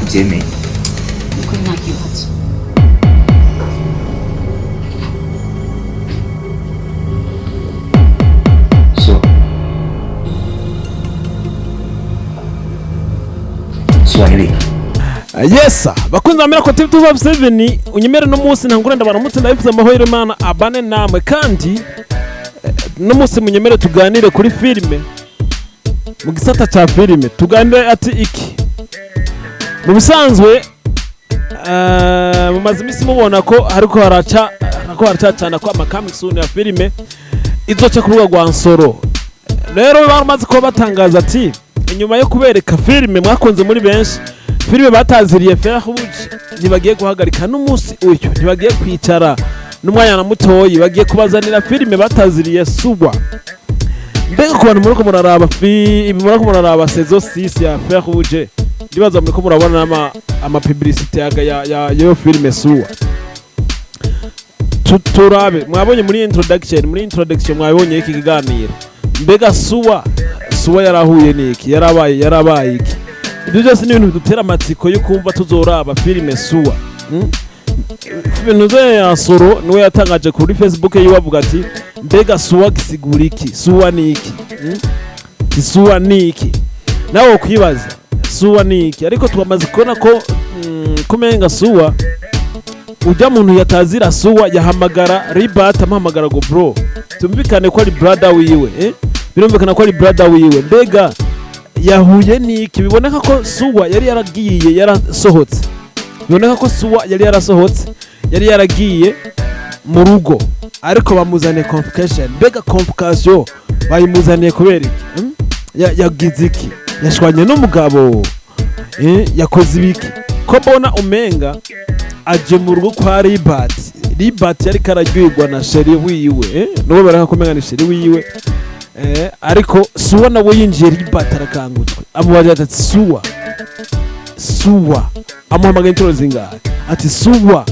ubyemeye. Niko nta kibazo. Swahili. Yes, bakunze amera ko TV 257 unyemere no munsi ntangure ndabaramutse ndabivuze amahoro Imana abane namwe kandi no munsi munyemere tuganire kuri filime mu gisata cha filime tuganire ati iki mu bisanzwe mu mazimisi mubona ko hariko haracana ko amakaming soon ya filime izoca ku rubuga rwa Nsoro. Rero baramaze ko batangaza ati inyuma yo kubereka filime mwakunze muri benshi filime bataziriye Ferrouge ntibagiye guhagarika n'umunsi uyu ntibagiye kwicara n'umwanya na mutoyi bagiye kubazanira filime bataziriye Suwa. Mbega ku bantu muriko muraraba saison 6 ya Ferrouge ndibaza muriko murabona ama publicité ya yo filime Suwa. Turabe mwabonye muri introduction mwabonye iki kiganiro. Mbega Suwa yarahuye niki yarabaye iki? Ibyo byose ni ibintu dutera amatsiko yo kumva tuzoraba filime Suwa. Ibintu ya Nsoro niwe yatangaje kuri Facebook yiwe avuga ati mbega Suwa gisigura iki? Suwa ni iki? Suwa ni iki? Nawe kwibaza Suwa ni iki? Ariko twamaze kubona ko kumenga Suwa ujya muntu yatazira Suwa yahamagara Ribat amuhamagara go bro tumvikane ko ari brother wiwe birumvikana ko ari brother wiwe. Mbega yahuye niki? Biboneka ko Suwa yari yaragiye yarasohotse, biboneka ko Suwa yari yarasohotse yari yaragiye mu rugo ariko bamuzaniye complication. Mbega complication bayimuzaniye kubera iki? Yagize iki? Yashwanye n'umugabo yakoze ibiki? Ko mbona umenga aje mu rugo kwa Ribat yari karagwirwa na sheri wiwe nubo baraka kumenga ni sheri wiwe ariko Suwa nawe yinjiye Ribat arakangutwe amubaza ati Suwa amuhamagaye intoro zingahe ati Suwa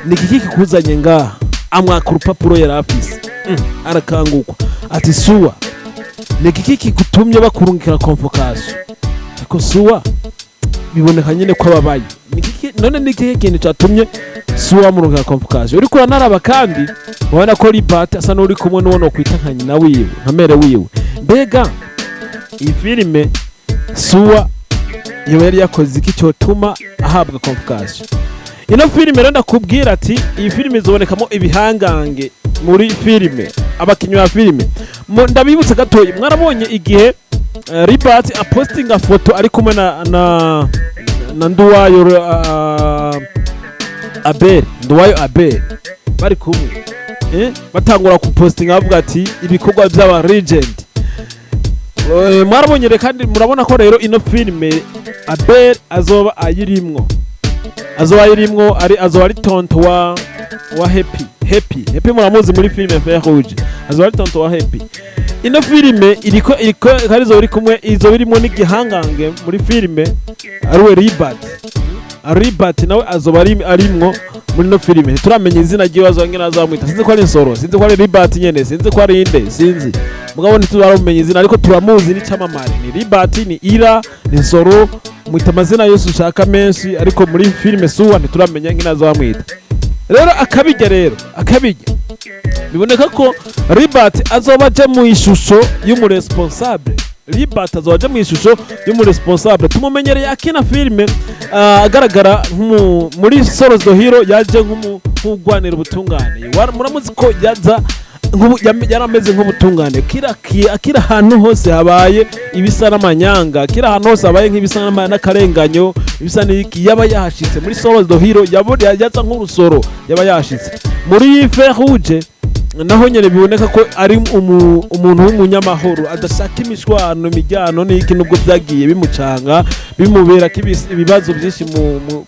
nikiki kikuzanye ngaha amwaka urupapuro yari afise arakangukwa ati Suwa nikiki kigutumye bakurungikira convocation ariko Suwa biboneka nyine ko ababaye none nikiki kintu cyatumye Suwa murungikira convocation uri kuranaraba kandi ubona ko Ribat asa n'uri kumwe n'uwo kwita nka nyina wiwe nka mere wiwe. Mbega iyi filime Suwa yari yakoze iki cyotuma ahabwa convocation? Ino filime rero ndakubwira ati iyi filime izobonekamo ibihangange muri filime abakinyi ba filime. Ndabibutsa gatoyi mwarabonye igihe Ribat apostinga foto ari kumwe na Nduwayo Abel bari kumwe batangura kupostinga bavuga ati ibikorwa by'aba legend. Mwarabonye kandi murabona ko rero ino filime Abel azoba ayirimwo azoba ari tonto wa Happy muramuzi muri filime Ferrouge azoba ari tonto wa Happy. Ino filime iriko karizo uri kumwe izo birimo n'igihangange muri filime ariwe Ribat nawe azoba arimwo muri no filime. Turamenye izina ry'iwazo ngena azamwita sinzi ko ari Nsoro sinzi ko ari Ribat nyene sinzi ko ari inde sinzi mugabo ntiturarumenye izina ariko turamuzi ni cyamamare ni Ribat ni Ira ni Nsoro mwita amazina yose ushaka menshi ariko muri filime Suwa ntituramenya ngena azamwita. Rero akabijya biboneka ko Ribat azoba aje mu ishusho y'umuresponsable. Ribat azoba aje mu ishusho y'umuresponsable tumumenyereye akina filime agaragara muri Soros the Hero yaje nk'ugwanira ubutungane. Muramuzi ko yaza yarameze nk'ubutungane kira ahantu hose habaye ibisa n'amanyanga kira ahantu hose habaye nk'ibisa n'akarenganyo ibisa n'iki yaba yahashitse muri Soros the Hero yaza nk'urusoro yaba yahashitse. Muri Ferrouge naho nyene biboneka ko ari umuntu w'umunyamahoro adashaka imishwano imijyano n'iki nubwo byagiye bimucanga bimubera ibibazo byinshi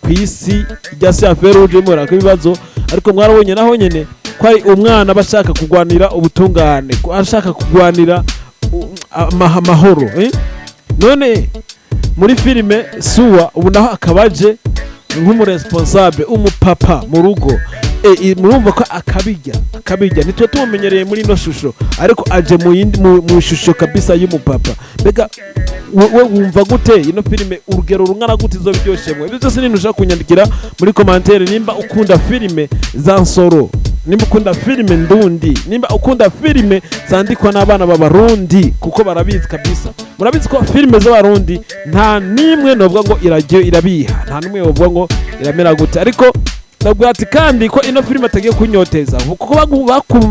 ku isi rya Ferrouge mura ko ibibazo ariko mwarabonye naho nyene ko ari umwana bashaka kugwanira ubutungane ashaka kugwanira amahoro none muri filime Suwa ubu naho akabaje nk'umuresponsable umupapa mu rugo murumva ko akabijya nitwe tumumenyereye muri ino shusho ariko aje mu shusho kabisa y'umupapa. Mbega we wumva gute ino filime urugero rungana gute izo biryoshemwe? Ibyo byose ni ntushaka kunyandikira muri commentaire nimba ukunda filime za Nsoro, nimba ukunda filime ndundi, nimba ukunda filime zandikwa n'abana b'abarundi kuko barabizi kabisa. Murabizi ko filime z'abarundi nta nimwe novuga ngo irabiha, nta nimwe novuga ngo iramera gute, ariko nabwo ati kandi ko ino filime atagiye kunyoteza kuko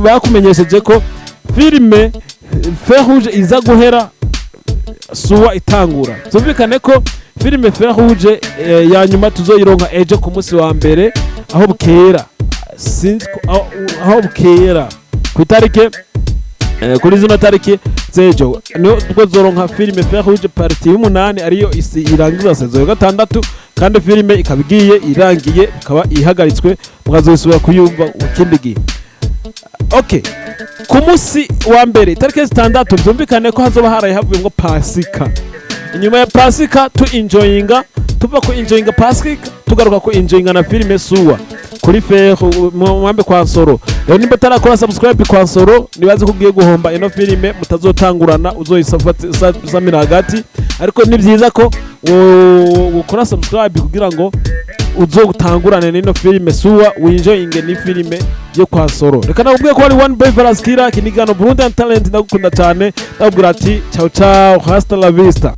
bakumenyesheje ko filime Feu Rouge iza guhera Suwa itangura. Zumvikane ko filime Feu Rouge ya nyuma tuzoyironka ejo ku munsi wa mbere aho bukera, aho bukera ku itarike kuri zino tariki zejo niho tuzoronka filime Feu Rouge partie y'umunani ariyo isi irangiza saison ya 6 kandi filime ikabigiye irangiye ikaba ihagaritswe mukazosubira kuyumva ukindi gihe. Okay, ku munsi wa mbere tariki 6 byumvikane ko hazoba havuye ngo Pasika. Inyuma ya Pasika enjoyinga tuva ko enjoyinga Pasika tugaruka ko enjoyinga na filime Suwa kuri mwambe kwa Nsoro. Rero nimba tarakora subscribe kwa Nsoro nibaze kugiye guhomba ino filime mutazotangurana uzoyisamira hagati, ariko ni byiza ko ukora subscribe kugira ngo uzogutangurane n'ino filime Suwa winjoyinge ni filime yo kwa Nsoro. Reka nakubwiye ko ari One Boy Valaskira kinigano Burundi Talent, ndagukunda cyane ndabwira ati ciao ciao, hasta la vista.